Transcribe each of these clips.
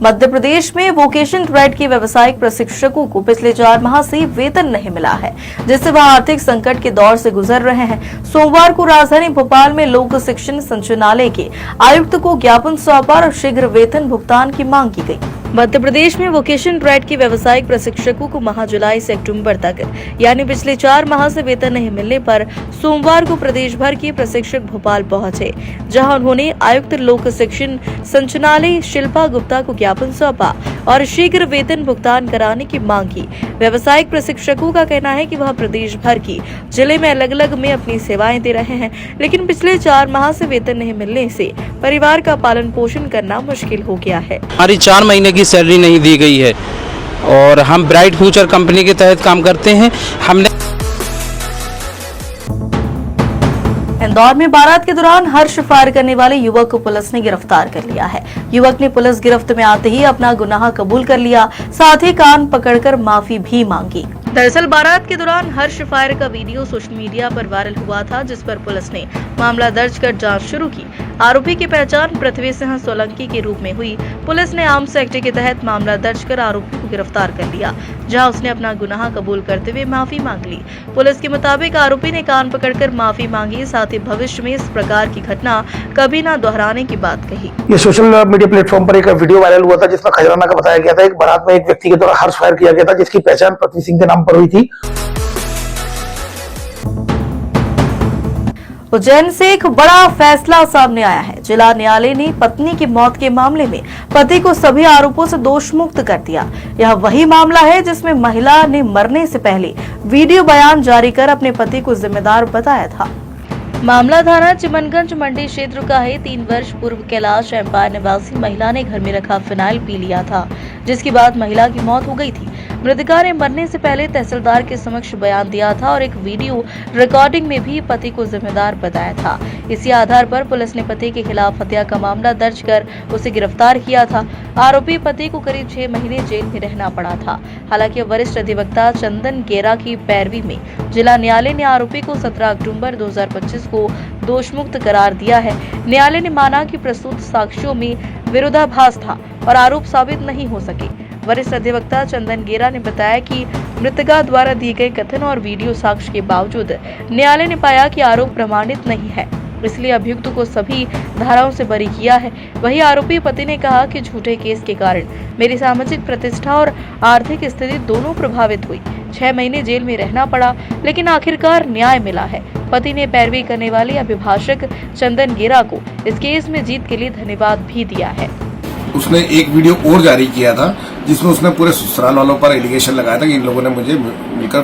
मध्य प्रदेश में vocation trade के व्यावसायिक प्रशिक्षकों को पिछले 4 माह से वेतन नहीं मिला है, जिससे वह आर्थिक संकट के दौर से गुजर रहे हैं। सोमवार को राजधानी भोपाल में लोक शिक्षण संचालनालय के आयुक्त को ज्ञापन सौंपा और शीघ्र वेतन भुगतान की मांग की गई। मध्य प्रदेश में वोकेशन ट्रेड के व्यावसायिक प्रशिक्षकों को माह जुलाई से अक्टूबर तक यानी पिछले 4 माह से वेतन नहीं मिलने पर सोमवार को प्रदेश भर के प्रशिक्षक भोपाल पहुंचे, जहां उन्होंने आयुक्त लोक शिक्षण संचालनालय शिल्पा गुप्ता को ज्ञापन सौंपा और शीघ्र वेतन भुगतान कराने की मांग की। व्यावसायिक प्रशिक्षकों का कहना है कि वह प्रदेश भर की जिले में अलग अलग में अपनी सेवाएं दे रहे हैं, लेकिन पिछले 4 माह से वेतन नहीं मिलने से परिवार का पालन पोषण करना मुश्किल हो गया है। हमारी 4 महीने की सैलरी नहीं दी गई है और हम ब्राइट फ्यूचर कंपनी के तहत काम करते हैं। हमने इंदौर में बारात के दौरान हर्ष फायर करने वाले युवक को पुलिस ने गिरफ्तार कर लिया है। युवक ने पुलिस गिरफ्त में आते ही अपना गुनाह कबूल कर लिया, साथ ही कान पकड़कर माफी भी मांगी। दरअसल बारात के दौरान हर्ष फायर का वीडियो सोशल मीडिया पर वायरल हुआ था, जिस पर पुलिस ने मामला दर्ज कर जांच शुरू की। आरोपी की पहचान पृथ्वी सिंह सोलंकी के रूप में हुई। पुलिस ने आर्म्स एक्ट के तहत मामला दर्ज कर आरोपी को गिरफ्तार कर लिया, जहां उसने अपना गुनाह कबूल करते हुए माफी मांग ली। पुलिस के मुताबिक आरोपी ने कान पकड़कर माफी मांगी, साथ ही भविष्य में इस प्रकार की घटना कभी न दोहराने की बात कही। ये सोशल मीडिया प्लेटफॉर्म पर एक वीडियो वायरल हुआ था, जिसमें खजराना का बताया गया था। एक बारात में एक व्यक्ति के द्वारा हर्ष फायर किया गया था, जिसकी पहचान पृथ्वी सिंह के नाम पर हुई थी। उज्जैन से एक बड़ा फैसला सामने आया है। जिला न्यायालय ने पत्नी की मौत के मामले में पति को सभी आरोपों से दोष मुक्त कर दिया। यह वही मामला है जिसमें महिला ने मरने से पहले वीडियो बयान जारी कर अपने पति को जिम्मेदार बताया था। मामला थाना चिमनगंज मंडी क्षेत्र का है। 3 वर्ष पूर्व कैलाश एम्पायर निवासी महिला ने घर में रखा फिनाइल पी लिया था, जिसके बाद महिला की मौत हो गई थी। मृतका ने मरने से पहले तहसीलदार के समक्ष बयान दिया था और एक वीडियो रिकॉर्डिंग में भी पति को जिम्मेदार बताया था। इसी आधार पर पुलिस ने पति के खिलाफ हत्या का मामला दर्ज कर उसे गिरफ्तार किया था। आरोपी पति को करीब 6 महीने जेल में रहना पड़ा था। हालांकि वरिष्ठ अधिवक्ता चंदन गेरा की पैरवी में जिला न्यायालय ने आरोपी को 17 अक्टूबर 2025 को दोषमुक्त करार दिया है। न्यायालय ने माना कि प्रस्तुत साक्ष्यों में विरोधाभास था और आरोप साबित नहीं हो सके। वरिष्ठ अधिवक्ता चंदन गेरा ने बताया कि मृतका द्वारा दिए गए कथन और वीडियो साक्ष्य के बावजूद न्यायालय ने पाया कि आरोप प्रमाणित नहीं है, इसलिए अभियुक्त को सभी धाराओं से बरी किया है। वहीं आरोपी पति ने कहा कि झूठे केस के कारण मेरी सामाजिक प्रतिष्ठा और आर्थिक स्थिति दोनों प्रभावित हुई। 6 महीने जेल में रहना पड़ा, लेकिन आखिरकार न्याय मिला है। पति ने पैरवी करने वाले अभिभाषक चंदन गेरा को इस केस में जीत के लिए धन्यवाद भी दिया है। उसने एक वीडियो और जारी किया था, जिसमें उसने पूरे ससुराल वालों पर एलिगेशन लगाया था कि इन लोगों ने मुझे मिलकर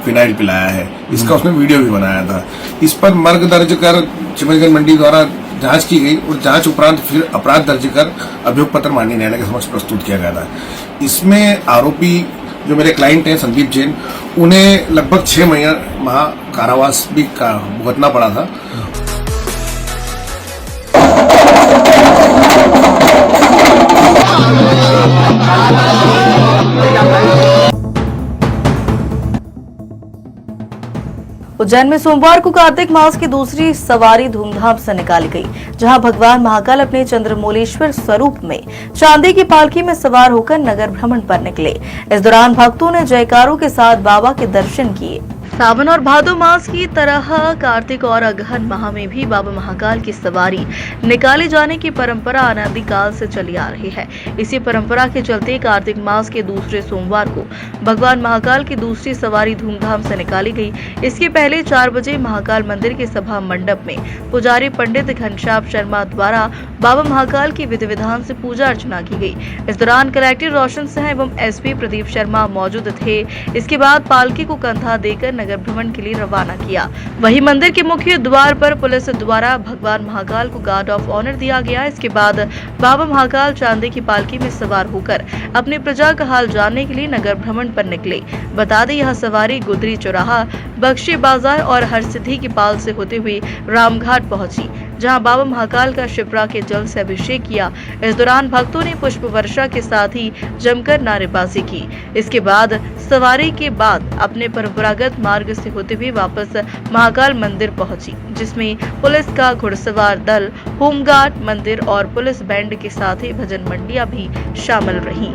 फिनाइल पिलाया है। इसका उसने वीडियो भी बनाया था। इस पर मर्ग दर्ज कर चिमनगंज मंडी द्वारा जांच की गई और जांच उपरांत फिर अपराध दर्ज कर अभियोग पत्र माननीय न्यायालय के समक्ष प्रस्तुत किया गया था। इसमें आरोपी जो मेरे क्लाइंट हैं संदीप जैन, उन्हें लगभग 6 माह कारावास भी भुगतना पड़ा था। उज्जैन में सोमवार को कार्तिक मास की दूसरी सवारी धूमधाम से निकाली गई, जहां भगवान महाकाल अपने चंद्रमौलेश्वर स्वरूप में चांदी की पालकी में सवार होकर नगर भ्रमण पर निकले। इस दौरान भक्तों ने जयकारों के साथ बाबा के दर्शन किए। सावन और भादो मास की तरह कार्तिक और अगहन माह में भी बाबा महाकाल की सवारी निकाले जाने की परंपरा अनादिकाल से चली आ रही है। इसी परंपरा के चलते कार्तिक मास के दूसरे सोमवार को भगवान महाकाल की दूसरी सवारी धूमधाम से निकाली गई। इसके पहले 4 बजे महाकाल मंदिर के सभा मंडप में पुजारी पंडित घनश्याम शर्मा द्वारा बाबा महाकाल की विधि विधान से पूजा अर्चना की गई। इस दौरान कलेक्टर रोशन सिंह एवं एसपी प्रदीप शर्मा मौजूद थे। इसके बाद पालकी को कंधा देकर नगर भ्रमण के लिए रवाना किया। वहीं मंदिर के मुख्य द्वार पर पुलिस द्वारा भगवान महाकाल को गार्ड ऑफ ऑनर दिया गया। इसके बाद बाबा महाकाल चांदी की पालकी में सवार होकर अपनी प्रजा का हाल जानने के लिए नगर भ्रमण पर निकले। बता दें, यह सवारी गुदरी चौराहा, बख्शी बाजार और हरसिद्धि की पाल से होते हुए रामघाट पहुंची। जहां बाबा महाकाल का शिप्रा के जल से अभिषेक किया। इस दौरान भक्तों ने पुष्प वर्षा के साथ ही जमकर नारेबाजी की। इसके बाद सवारी के बाद अपने परंपरागत मार्ग से होते हुए वापस महाकाल मंदिर पहुंची, जिसमें पुलिस का घुड़सवार दल, होमगार्ड, मंदिर और पुलिस बैंड के साथ ही भजन मंडियां भी शामिल रहीं।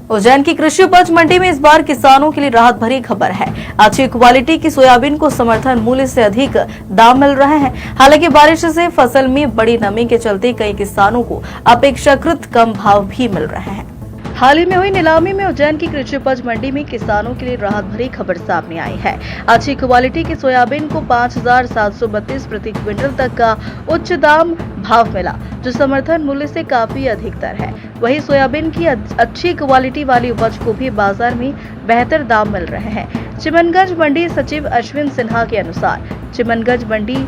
उज्जैन की कृषि उपज मंडी में इस बार किसानों के लिए राहत भरी खबर है। अच्छी क्वालिटी की सोयाबीन को समर्थन मूल्य से अधिक दाम मिल रहे हैं। हालांकि बारिश से फसल में बड़ी नमी के चलते कई किसानों को अपेक्षाकृत कम भाव भी मिल रहे हैं। हाल ही में हुई नीलामी में उज्जैन की कृषि उपज मंडी में किसानों के लिए राहत भरी खबर सामने आई है। अच्छी क्वालिटी की सोयाबीन को 5,732 प्रति क्विंटल तक का उच्च दाम भाव मिला, जो समर्थन मूल्य से काफी अधिक दर है। वहीं सोयाबीन की अच्छी क्वालिटी वाली उपज को भी बाजार में बेहतर दाम मिल रहे हैं। चिमनगंज मंडी सचिव अश्विन सिन्हा के अनुसार चिमनगंज मंडी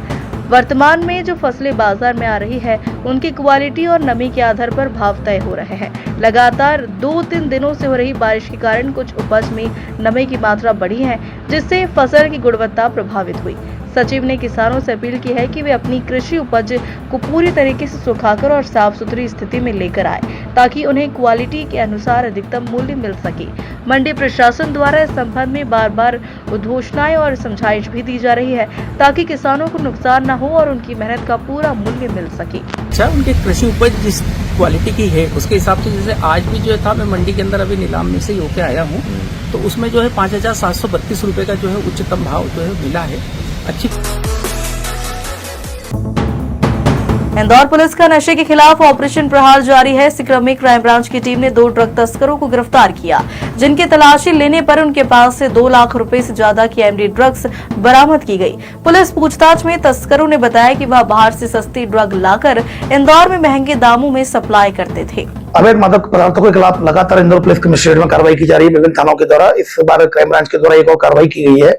वर्तमान में जो फसलें बाजार में आ रही है, उनकी क्वालिटी और नमी के आधार पर भाव तय हो रहे हैं। लगातार 2-3 दिनों से हो रही बारिश के कारण कुछ उपज में नमी की मात्रा बढ़ी है, जिससे फसल की गुणवत्ता प्रभावित हुई। सचिव ने किसानों से अपील की है कि वे अपनी कृषि उपज को पूरी तरीके से सुखाकर और साफ सुथरी स्थिति में लेकर आए, ताकि उन्हें क्वालिटी के अनुसार अधिकतम मूल्य मिल सके। मंडी प्रशासन द्वारा इस संबंध में बार-बार उद्घोषणाएं और समझाइश भी दी जा रही है, ताकि किसानों को नुकसान न हो और उनकी मेहनत का पूरा मूल्य मिल सके। अच्छा, उनकी कृषि उपज जिस क्वालिटी की है उसके हिसाब से, जैसे आज भी जो था, मैं मंडी के अंदर अभी नीलाम में से ही होके आया हूँ, तो उसमें जो है 5,732 रुपए का जो है उच्चतम भाव जो है मिला है। अच्छी इंदौर पुलिस का नशे के खिलाफ ऑपरेशन प्रहार जारी है। सिकरम में क्राइम ब्रांच की टीम ने 2 ड्रग तस्करों को गिरफ्तार किया, जिनके तलाशी लेने पर उनके पास से 2 लाख रुपए से ज्यादा की एमडी ड्रग्स बरामद की गई। पुलिस पूछताछ में तस्करों ने बताया कि वह बाहर से सस्ती ड्रग लाकर इंदौर में महंगे दामों में सप्लाई करते थे। अवैध मादक पदार्थों के खिलाफ लगातार इंदौर पुलिस कमिश्नरेट में कार्रवाई की जा रही है विभिन्न थानों के द्वारा। इस बार क्राइम ब्रांच के द्वारा एक और कार्रवाई की गई है।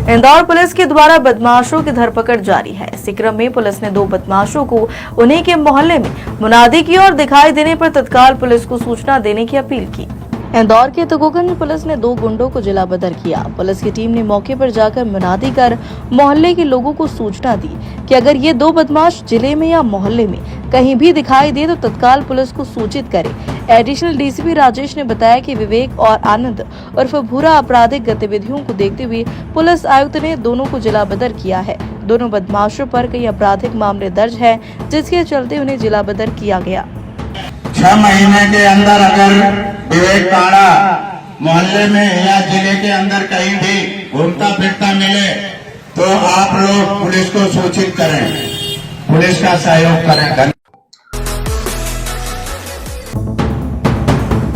इंदौर पुलिस के द्वारा बदमाशों की धरपकड़ जारी है। सिकरम में पुलिस ने 2 बदमाशों को उन्हीं के मोहल्ले में मुनादी की और दिखाई देने पर तत्काल पुलिस को सूचना देने की अपील की। इंदौर के तुगोगंज पुलिस ने 2 गुंडों को जिलाबदर किया। पुलिस की टीम ने मौके पर जाकर मुनादी कर मोहल्ले के लोगों को सूचना दी कि अगर ये 2 बदमाश जिले में या मोहल्ले में कहीं भी दिखाई दे तो तत्काल पुलिस को सूचित करें। एडिशनल डीसीपी राजेश ने बताया कि विवेक और आनंद उर्फ भूरा आपराधिक गतिविधियों को देखते हुए पुलिस आयुक्त ने दोनों को जिलाबदर किया है। दोनों बदमाशों पर कई आपराधिक मामले दर्ज हैं, जिसके चलते उन्हें जिलाबदर किया गया। 6 महीने के अंदर अगर विवेक ताड़ा मोहल्ले में या जिले के अंदर कहीं भी घूमता फिरता मिले तो आप लोग पुलिस को सूचित करें, पुलिस का सहयोग करें।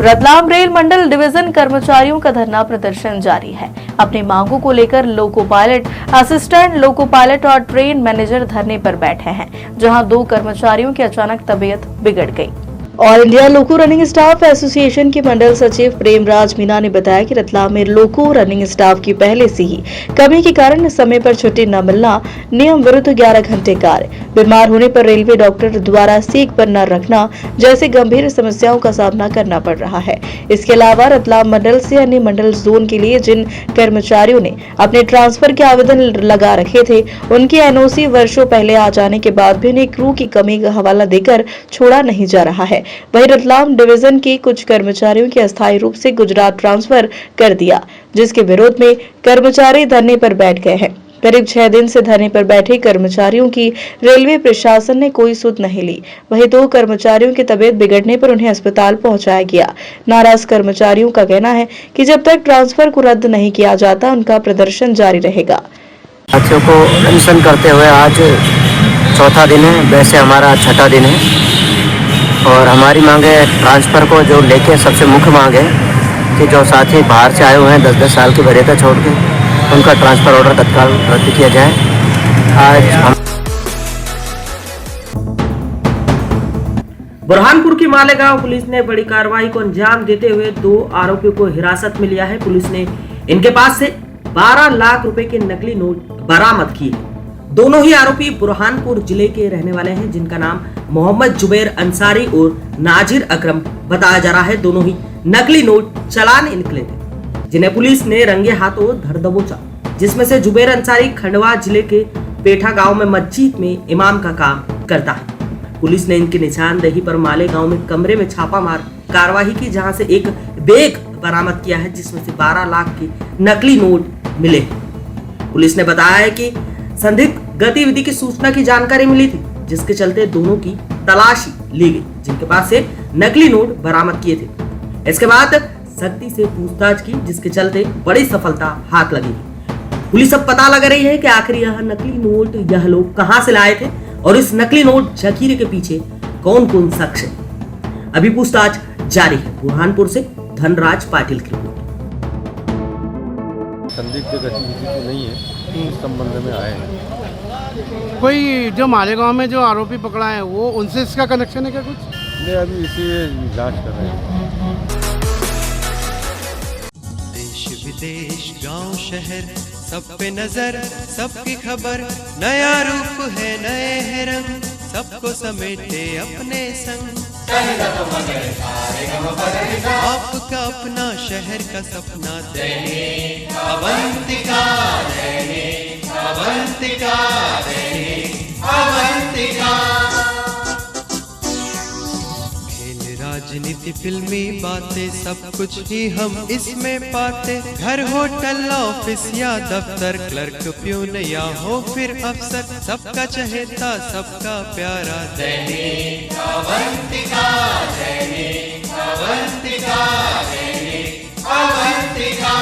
रतलाम रेल मंडल डिवीजन कर्मचारियों का धरना प्रदर्शन जारी है। अपनी मांगों को लेकर loco pilot, assistant loco pilot और ट्रेन मैनेजर धरने पर बैठे हैं, जहां 2 कर्मचारियों की अचानक तबीयत बिगड़ गई। ऑल इंडिया लोको रनिंग स्टाफ एसोसिएशन के मंडल सचिव प्रेमराज मीना ने बताया कि रतलाम में लोको रनिंग स्टाफ की पहले से ही कमी के कारण समय पर छुट्टी न मिलना, नियम विरुद्ध 11 घंटे कार्य, बीमार होने पर रेलवे डॉक्टर द्वारा सीक पर न रखना जैसे गंभीर समस्याओं का सामना करना पड़ रहा है। इसके अलावा रतलाम मंडल से अन्य मंडल जोन के लिए जिन कर्मचारियों ने अपने ट्रांसफर के आवेदन लगा रखे थे, उनके एनओसी वर्षों पहले आ जाने के बाद भी उन्हें क्रू की कमी का हवाला देकर छोड़ा नहीं जा रहा है। वहीं रतलाम डिवीजन के कुछ कर्मचारियों की अस्थायी रूप से गुजरात ट्रांसफर कर दिया, जिसके विरोध में कर्मचारी धरने पर बैठ गए हैं। करीब 6 दिन से धरने पर बैठे कर्मचारियों की रेलवे प्रशासन ने कोई सुध नहीं ली। वहीं 2 कर्मचारियों की तबीयत बिगड़ने पर उन्हें अस्पताल पहुंचाया गया। नाराज कर्मचारियों का कहना है कि जब तक ट्रांसफर को रद्द नहीं किया जाता, उनका प्रदर्शन जारी रहेगा। बच्चों को अनशन करते हुए आज 4था दिन है, वैसे हमारा 6ठा दिन है और हमारी मांग है ट्रांसफ़र को जो लेके सबसे मुख्य मांग है कि जो साथी बाहर से आए हुए हैं 10-10 साल की वरीयता छोड़ के, उनका ट्रांसफ़र ऑर्डर तत्काल रद्द किया जाए। आज बुरहानपुर की मालेगांव पुलिस ने बड़ी कार्रवाई को अंजाम देते हुए 2 आरोपियों को हिरासत में लिया है। पुलिस ने इनके पास से 12 लाख रुपए के नकली नोट बरामद किए। दोनों ही आरोपी बुरहानपुर जिले के रहने वाले हैं, जिनका नाम मोहम्मद जुबैर अंसारी और नाजिर अकरम बताया जा रहा है। दोनों ही नकली नोट चलाने निकले थे, जिन्हें पुलिस ने रंगे हाथों धर दबोचा, जिसमें से जुबैर अंसारी खंडवा जिले के पेठा गांव में मस्जिद में इमाम का काम करता है। पुलिस ने इनकी निशानदेही पर माले गांव में कमरे में छापामार कार्रवाई की, जहां से एक बैग बरामद किया है, जिसमें से 12 लाख के नकली नोट मिले। पुलिस ने बताया है कि संदिग्ध गतिविधि की सूचना की जानकारी मिली थी, जिसके चलते दोनों की तलाशी ली गई, जिनके पास से नकली नोट बरामद किए थे। इसके बाद सख्ती से पूछताछ की, जिसके चलते बड़ी सफलता हाथ लगी। पुलिस अब पता लगा रही है कि आखिर यह नकली नोट यह लोग कहां से लाए थे और इस नकली नोट जखीरे के पीछे कौन कौन शख्स है। अभी पूछताछ जारी है। बुरहानपुर से धनराज पाटिल की रिपोर्ट। संदिग्ध गतिविधि तो नहीं है, इस संबंध में आए हैं। कोई जो मालेगांव में जो आरोपी पकड़ा है वो उनसे इसका कनेक्शन है क्या कुछ? नहीं, अभी इसी जांच कर रहे हैं। देश विदेश गांव शहर सब पे नजर, सबकी खबर, नया रूप है नए है रंग, सबको समेटे अपने संग। आपका अपना शहर का सपना दैनिक अवंतिका, दैनिक अवंतिका, दैनिक अवंतिका। खेल राजनीति फिल्मी बातें सब कुछ ही हम इसमें पाते, घर होटल ऑफिस या दफ्तर, क्लर्क प्यून या हो फिर अफसर, सबका चहेता सबका प्यारा दैनिक अवंतिका, दैनिक अवंतिका, दैनिक अवंतिका।